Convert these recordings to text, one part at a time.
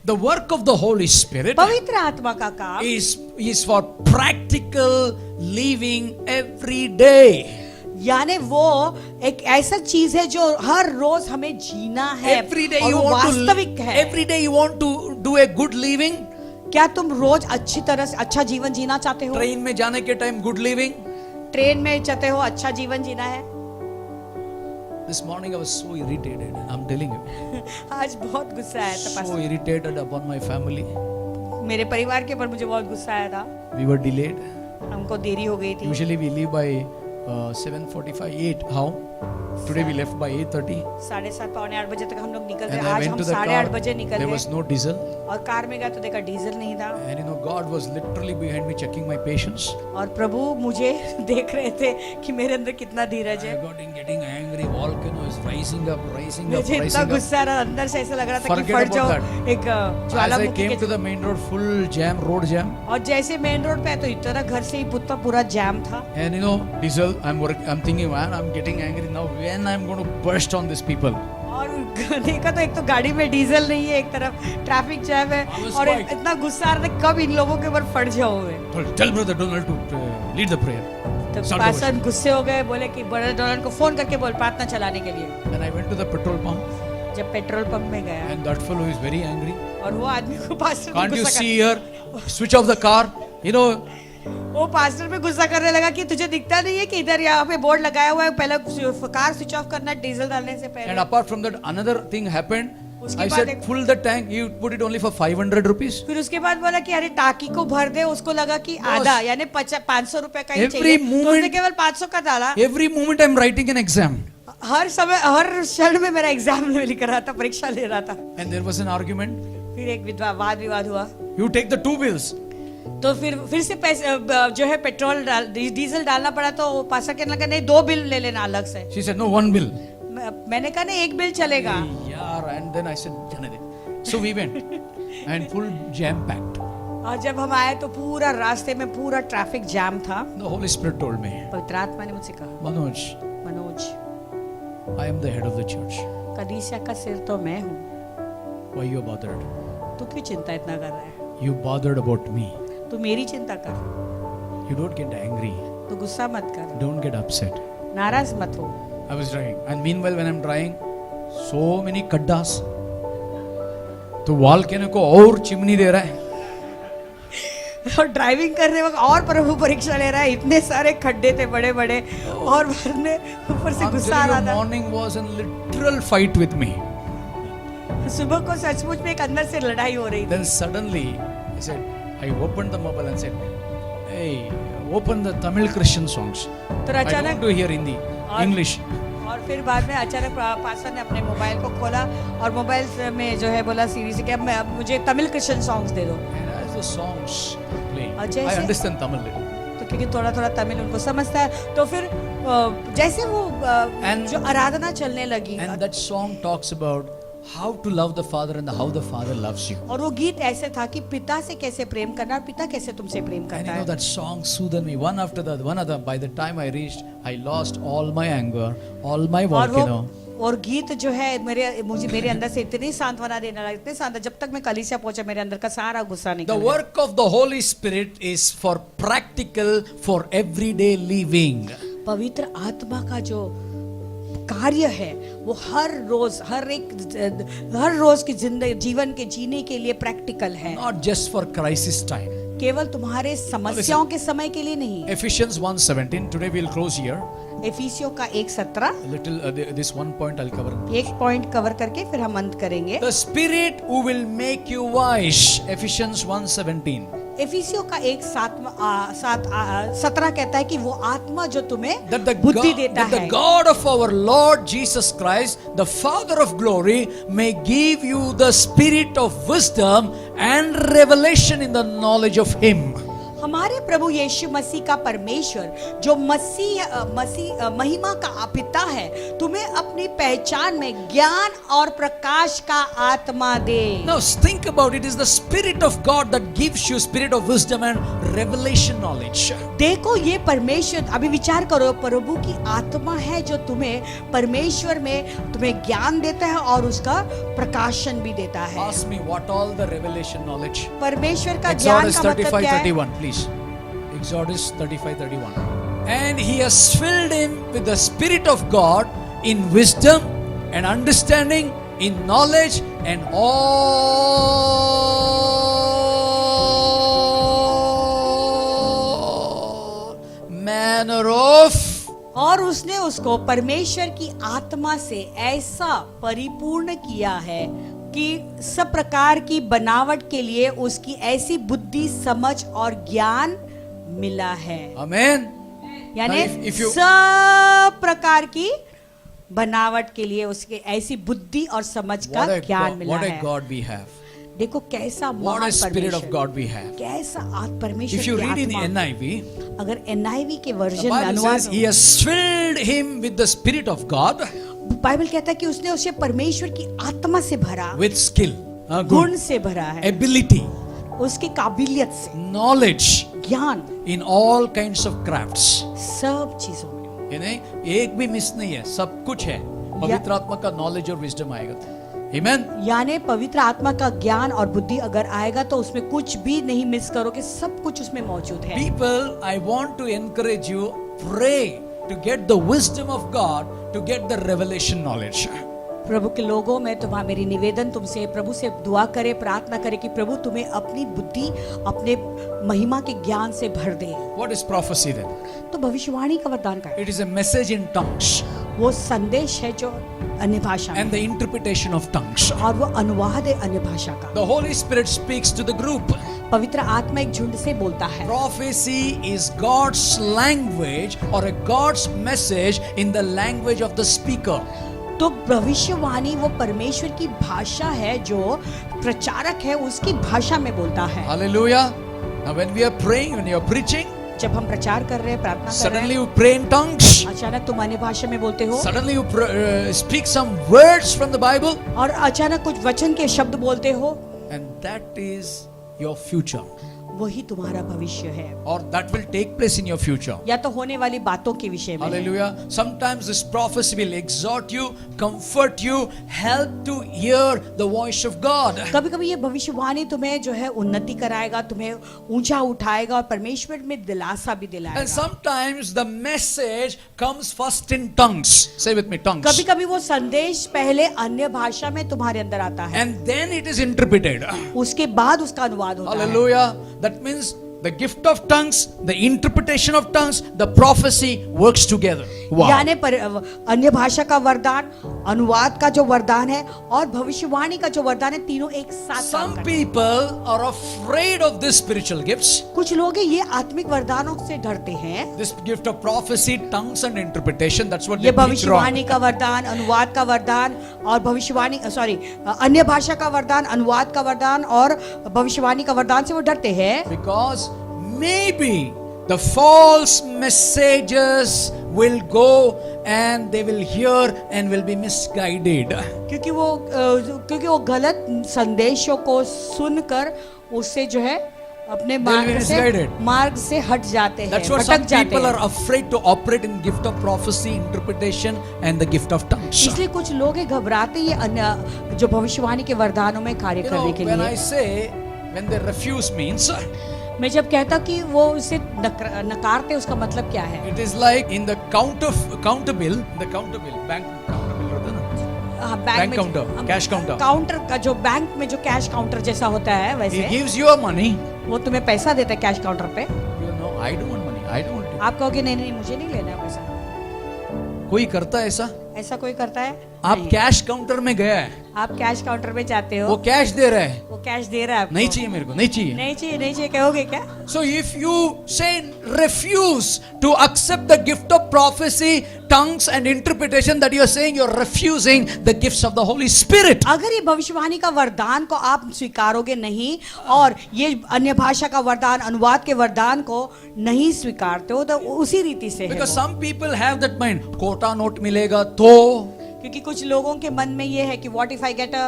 The work of the Holy Spirit पवित्र आत्मा का काम is for practical living every day. यानी वो एक ऐसा चीज है जो हर रोज हमें जीना है Every day और you वो want वास्तविक to है। every day you want to do a good living. क्या तुम रोज अच्छी तरह से अच्छा जीवन जीना चाहते हो? ट्रेन में जाने के टाइम good living. ट्रेन में चाहते हो अच्छा जीवन जीना है? This morning I was so irritated. I'm telling you, आज बहुत गुस्सा आया था so pastor. irritated upon my family. मेरे परिवार के ऊपर मुझे बहुत गुस्सा आया था। We were delayed. हमको देरी हो गई थी। Usually we leave by 7:45, 8. How? Today we left by 8:30. 7:30 पौने 8 बजे तक हम लोग निकल गए। And I आज went हम to the 8:30 car. बजे निकल There was गए no diesel. और कार में गया तो देखा डीजल नहीं था। And you know, God was literally behind me checking my patience. और प्रभु मुझे देख रहे थे कि मेरे अंदर कितना धीरज है। I got getting angry. Volcano is rising up. मुझे इतना गुस्सा आ रहा, अंदर से ऐसा लग रहा था कि Forget फट about जाओ। that. एक As I Jwalamukhi came to के। the main road, full jam, road jam. और जैसे मेन रोड पे है तो इतना घर से ही पूरा जैम था। And you know, diesel. I'm thinking, man, I'm getting angry now. When I'm going to burst on these people. और देखा तो एक तो गाड़ी में डीजल नहीं है, एक तरफ ट्रैफिक जैम है I was और quite- इतना गुस्सा आ रहा था कब इन लोगों के ऊपर फट जाओगे। Tell Brother Donald to lead the prayer. तो Start the पास्टर worship. गुस्से हो गए, बोले कि ब्रदर डोनाल्ड को फोन करके बोल प्रार्थना चलाने के लिए। Then I went to the petrol pump, जब पेट्रोल पंप में गया and that fellow is very angry. और वो आदमी को पास्टर पे Can't you गुस्सा see here? Switch off the car. You know, वो पास्टर पे गुस्सा करने लगा कि तुझे दिखता नहीं है कि इधर यहाँ पे बोर्ड लगाया हुआ है, पहले कार स्विच ऑफ करना डीजल डालने से and पहले। apart from that, another thing happened. उसके I बाद said, एक- full the tank. You put it only for 500 rupees. फिर उसके बाद बोला कि अरे टाकी को भर दे, उसको लगा कि आधा यानी 500 रुपए का ही Every चाहिए, तो moment- उसने केवल 500 का डाला। Every moment I'm writing an exam. हर समय हर क्षण में मेरा एग्जाम लिख रहा था, परीक्षा ले रहा था। And there was an argument. फिर एक वाद विवाद हुआ You take the two bills. तो फिर से पैसे जो है पेट्रोल डीजल डालना पड़ा, तो पास्टर कहने लगा नहीं 2 बिल ले लेना अलग से। She said, no, one bill. मैंने कहा नहीं 1 बिल चलेगा। Yeah, and then I said, "Jane de." So we went, and full jam packed. और जब हम आए तो पूरा रास्ते में पूरा ट्रैफिक जैम था। The Holy Spirit told me, पवित्र आत्मा ने मुझसे कहा, Manoj, Manoj I am the head of the church. कलीसिया का सिर तो मैं हूँ, Why you are bothered? तू क्यों चिंता इतना कर रहा है? You bothered about me. तू मेरी चिंता कर, You don't get angry. तू गुस्सा मत कर, Don't get upset. नाराज मत हो। I was driving, and meanwhile when I'm driving, so many kaddas. तो volcano को और चिमनी दे रहा है. और ड्राइविंग करने वक्त और प्रभु परीक्षा ले रहा है, इतने सारे खड्डे थे बड़े बड़े और भरने ऊपर से I'm गुस्सा आ telling रहा you, था। morning was a literal fight with me. सुबह को सचमुच में एक अंदर से लड़ाई हो रही थी। Then suddenly, I said, I opened the mobile and said, hey, open the Tamil Christian songs. तो I don't अचानक want to hear Hindi, और- English. और फिर बाद में अचानक पास्टर ने अपने मोबाइल को खोला और मोबाइल में जो है बोला सीरी से कि अब मुझे तमिल क्रिश्चियन सॉन्ग्स दे दो। And as the songs playing, और I जैसे- understand Tamil little. तो क्योंकि थोड़ा थोड़ा तमिल उनको समझता है, तो फिर जैसे वो And- जो आराधना चलने लगी And that song talks about how to love the Father and how the Father loves you. और वो गीत ऐसे था कि पिता से कैसे प्रेम करना और पिता कैसे तुमसे प्रेम And करता you know है। that song soothed me one after the one other. By the time I reached, I lost all my anger, all my और volcano. और गीत जो है मेरे अंदर से इतनी सांत्वना देने लगा, इतने सांत्वना, जब तक मैं कलीसिया पहुंचा मेरे अंदर का सारा गुस्सा The निकल गया। work of the Holy Spirit is for practical, for everyday living. पवित्र आत्मा का जो कार्य है वो हर रोज की जिंदगी जीवन के जीने के लिए प्रैक्टिकल है, Not just for crisis time. केवल तुम्हारे समस्याओं के समय के लिए नहीं। Ephesians 1:17. Today we'll close here. एफिसियों का 1:17 This one point I'll cover. एक पॉइंट कवर करके फिर हम अंत करेंगे। The Spirit who will make you wise. Ephesians 1:17. एफिसियों का 1:17 कहता है कि वो आत्मा जो तुम्हें That the बुद्धि देता that the है, God of our Lord Jesus Christ, the Father of glory, may give you the spirit of wisdom and revelation in the knowledge of Him. हमारे प्रभु यीशु मसीह का परमेश्वर जो महिमा का पिता है, तुम्हें अपनी पहचान में ज्ञान और प्रकाश का आत्मा दे। Now think about it. It is the Spirit of God that gives you spirit of wisdom and revelation knowledge. देखो ये परमेश्वर, अभी विचार करो, प्रभु की आत्मा है जो तुम्हें परमेश्वर में तुम्हें ज्ञान देता है और उसका प्रकाशन भी देता है। Ask me what all the revelation knowledge. परमेश्वर का ज्ञान Exodus का मतलब क्या है? 35:31, please. Exodus 35:31. And he has filled him with the Spirit of God in wisdom and understanding, in knowledge and all manner of. और उसने उसको परमेश्वर की आत्मा से ऐसा परिपूर्ण किया है कि सब प्रकार की बनावट के लिए उसकी ऐसी बुद्धि, समझ और ज्ञान मिला है। Amen. यानी Now if you- सब प्रकार की बनावट के लिए उसके ऐसी बुद्धि और समझ का ज्ञान मिला what a है। God we have. देखो कैसा What महान a Spirit of परमेश्वर, God we have. कैसा परमेश्वर If you की read in आत्मा। NIV, अगर NIV के the वर्जन में Bible अनुवाद says he has filled him with the Spirit of God Bible कहता है कि उसने उसे परमेश्वर की आत्मा से भरा, with skill, गुण से भरा है, ability, उसकी काबिलियत से, knowledge ज्ञान, in all kinds of crafts. सब चीजों में। यानी एक भी मिस नहीं है, सब कुछ है। पवित्र आत्मा का नॉलेज और विजडम आएगा तो। Amen. यानी पवित्र आत्मा का ज्ञान और बुद्धि अगर आएगा तो उसमें कुछ भी नहीं मिस करोगे, सब कुछ उसमें मौजूद है। People, I want to encourage you, pray to get the wisdom of God, to get the revelation knowledge. प्रभु के लोगों में तुम्हारा मेरी निवेदन तुमसे, प्रभु से दुआ करे, प्रार्थना करे कि प्रभु तुम्हें अपनी बुद्धि, अपने महिमा के ज्ञान से भर दे। What is prophecy then? तो भविष्यवाणी का वरदान का है, It is a message in tongues वो संदेश है जो अन्य भाषा में, and the interpretation of tongues. और वो अनुवाद है अन्य भाषा का। The Holy Spirit speaks to the group. पवित्र आत्मा एक झुंड से बोलता है। Prophecy is God's language or a God's message in the language of the speaker. तो भविष्यवाणी वो परमेश्वर की भाषा है जो प्रचारक है उसकी भाषा में बोलता है। Hallelujah. Now when we are praying, when you are preaching, जब हम प्रचार कर रहे हैं, प्रार्थना कर रहे suddenly हैं, you pray in tongues. अचानक तुम अन्य भाषा में बोलते हो, Suddenly you speak some words from the Bible, और अचानक कुछ वचन के शब्द बोलते हो, and that is your future, वही तुम्हारा भविष्य है, or that will take place in your future. या तो होने वाली बातों के विषय में। Hallelujah. Sometimes this prophecy will exhort you, comfort you, help to hear the voice of God. कभी कभी ये भविष्यवाणी तुम्हें जो है उन्नति कराएगा, तुम्हें ऊंचा उठाएगा और परमेश्वर में दिलासा भी And दिलाएगा। sometimes the message comes first in tongues. Say with me, tongues. कभी कभी वो संदेश पहले अन्य भाषा में तुम्हारे अंदर आता है, And then it is interpreted. उसके बाद उसका अनुवाद होता है। Hallelujah. That means the gift of tongues, the interpretation of tongues, the prophecy works together. Wow. यानी अन्य भाषा का वरदान, अनुवाद का जो वरदान है और भविष्यवाणी का जो वरदान है, तीनों एक साथ काम Some करते हैं। people are afraid of these spiritual gifts. कुछ लोग हैं ये आत्मिक वरदानों से डरते हैं। This gift of prophecy, tongues and interpretation, that's what ये they teach wrong. भविष्यवाणी का वरदान, अनुवाद का वरदान और भविष्यवाणी अन्य भाषा का वरदान, अनुवाद का वरदान और भविष्यवाणी का वरदान से वो डरते हैं। Because maybe the false messages will go and they will hear and will be misguided. क्योंकि वो गलत संदेशों को सुनकर उससे जो है अपने मार्ग से हट जाते हैं, That's what भटक some जाते people हैं। are afraid to operate in gift of prophecy, interpretation and the gift of tongues. इसलिए कुछ लोग हैं घबराते ये अन्य जो भविष्यवाणी के वरदानों में कार्य You know, करने के when I लिए। say, when they refuse means, मैं जब कहता कि वो उसे नकारते, उसका मतलब क्या है? it is like in the counter bill, bank counter bill होता है ना? हाँ, Bank में counter, cash counter. काउंटर का जो बैंक में जो कैश काउंटर जैसा होता है He वैसे gives you money. वो तुम्हें पैसा देता है कैश काउंटर पे। You know, I don't want money. I don't want it. आप कहोगे नहीं नहीं मुझे नहीं लेना है पैसा। कोई करता है ऐसा? ऐसा कोई करता है? आप कैश काउंटर में गया है, आप कैश काउंटर पे जाते हो, वो कैश दे रहा है, वो कैश दे रहा है आपको। नहीं चाहिए मेरे को, नहीं चाहिए। नहीं चाहिए, नहीं चाहिए कहोगे क्या? So if you say refuse to accept the gift of prophecy, tongues and interpretation, that you are saying you're refusing the gifts of the Holy Spirit. अगर ये भविष्यवाणी का वरदान को आप स्वीकारोगे नहीं और ये अन्य भाषा का वरदान, अनुवाद के वरदान को नहीं स्वीकारते हो, तो उसी रीति से है Because वो। some people have that mind, कोटा नोट मिलेगा तो क्योंकि कुछ लोगों के मन में ये है कि what if I get a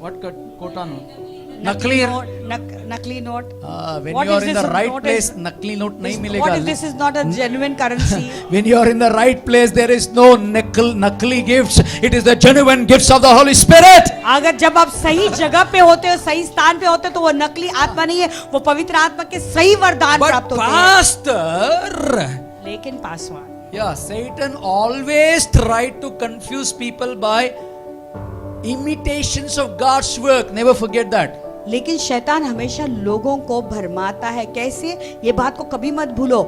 what कोटा नोट, नकली नकली note, when What you are if in this the is right not place, a- नकली नोट नहीं what मिलेगा। if this is not a genuine currency? When you are in the right place, there is no नकली gifts. It is the genuine gifts of the Holy Spirit. अगर जब आप सही जगह पे होते हो, सही स्थान पे होते हो, तो वो नकली आत्मा नहीं है, वो पवित्र आत्मा के सही वरदान But प्राप्त होते हैं। pastor, लेकिन Paswan, yeah, Satan always tried to confuse people by imitations of God's work. Never forget that. लेकिन शैतान हमेशा लोगों को भरमाता है। कैसे? ये बात को कभी मत भूलो,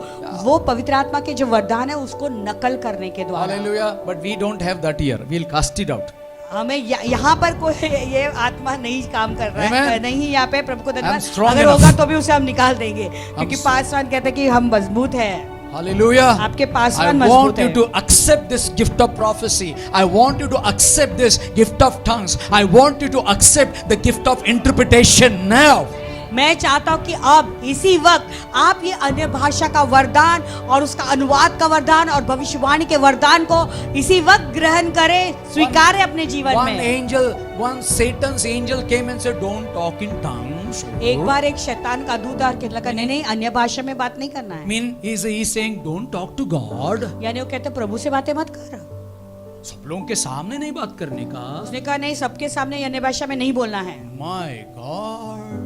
वो पवित्र आत्मा के जो वरदान है उसको नकल करने के द्वारा। Hallelujah. But we don't have that here. We'll cast it out. हमें यहाँ पर कोई ये आत्मा नहीं काम कर रहा है, Amen. नहीं यहाँ पे। प्रभु को I'm धन्यवाद। strong अगर enough. होगा तो भी उसे हम निकाल देंगे, क्योंकि पासवान कहते हैं कि हम मजबूत हैं। Hallelujah. आपके I पासवान want मजबूत you है। to accept this gift of prophecy. I want you to accept this gift of tongues. I want you to accept the gift of interpretation now. मैं चाहता हूँ कि अब इसी वक्त आप ये अन्य भाषा का वरदान और उसका अनुवाद का वरदान और भविष्यवाणी के वरदान को इसी वक्त ग्रहण करें, स्वीकारें अपने जीवन One में। angel, one Satan's angel came and said, "Don't talk in tongues." एक बार एक शैतान का दूत आकर लगा, नहीं नहीं, अन्य भाषा में बात नहीं करना I है। mean, he's saying, "Don't talk to God." यानी वो कहते प्रभु से बातें मत कर। सब लोगों के सामने नहीं बात करने का। उसने कहा नहीं, सबके सामने अन्य भाषा में नहीं बोलना है। My God.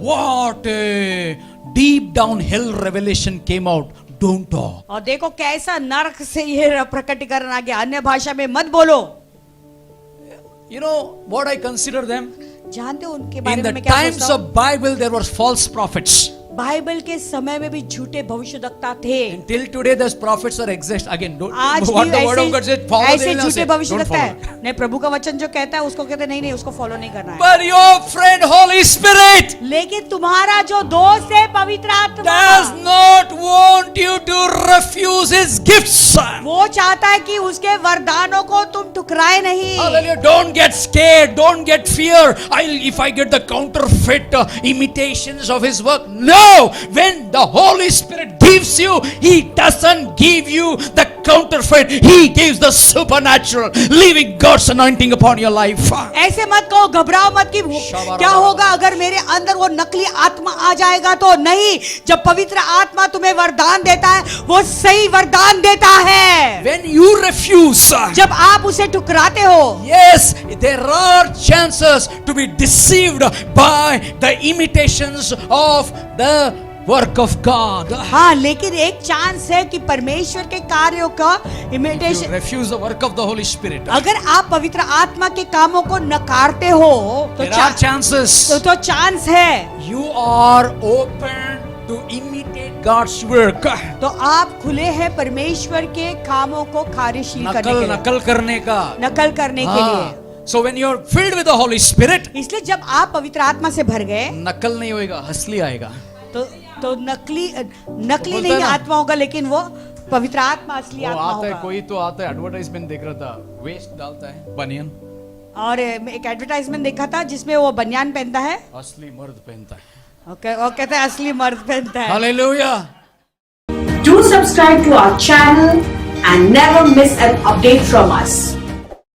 What a deep down hell revelation came out. Don't talk. और देखो कैसा नरक से ये प्रकटीकरण आ गया, अन्य भाषा में मत बोलो। You know what I consider them? जानते हो उनके बारे In में the मैं क्या times सोचता हूँ? of Bible, there were false prophets. Bible के समय में भी झूठे भविष्यवक्ता थे। Until today, those prophets are exist. Again, don't आज what भी the word of God said. Follow ऐसे them. झूठे Don't भविष्यवक्ता follow. है। नहीं, प्रभु का वचन जो कहता है उसको कहते नहीं नहीं, उसको फॉलो नहीं करना है। But your friend Holy Spirit लेकिन तुम्हारा जो दोस्त है पवित्र आत्मा, does not want you to refuse His gifts. वो चाहता है कि उसके वरदानों को तुम ठुकराए नहीं। Hallelujah. Don't get scared. Don't get fear. If I get the counterfeit imitations of His work. No. When the Holy Spirit gives you, He doesn't give you the counterfeit. He gives the supernatural, living God's anointing upon your life. ऐसे मत कहो, घबराओ मत कि क्या होगा अगर मेरे अंदर वो नकली आत्मा आ जाएगा तो। नहीं, जब पवित्र आत्मा तुम्हें वरदान देता है, वो सही वरदान देता है। When you refuse, जब आप उसे ठुकराते हो, yes, there are chances to be deceived by the imitations of the work of God. हाँ, लेकिन एक चांस है कि परमेश्वर के कार्यों का If you imitation, refuse the work of the Holy Spirit, अगर आप पवित्र आत्मा के कामों को नकारते हो तो there are chances. तो चांस है, You are open to imitate God's work. तो आप खुले हैं परमेश्वर के कामों को कार्यशील करने के लिए, नकल करने का। नकल करने के लिए। So when you are filled with the Holy Spirit, इसलिए जब आप पवित्र आत्मा से भर गए नकल नहीं होएगा, असली आएगा। तो नकली बोलता नहीं है ना? आत्मा होगा, लेकिन वो पवित्र आत्मा असली वो आत्मा आता है, होगा। कोई तो आता है, एडवर्टाइजमेंट देख रहा था, वेस्ट डालता है, बनियन, और एक एडवर्टाइजमेंट देखा था जिसमें वो बनियान पहनता है, असली मर्द पहनता है। ओके, वो कहता है असली मर्द पहनता है। Hallelujah. Do subscribe to our channel and never miss an update from us.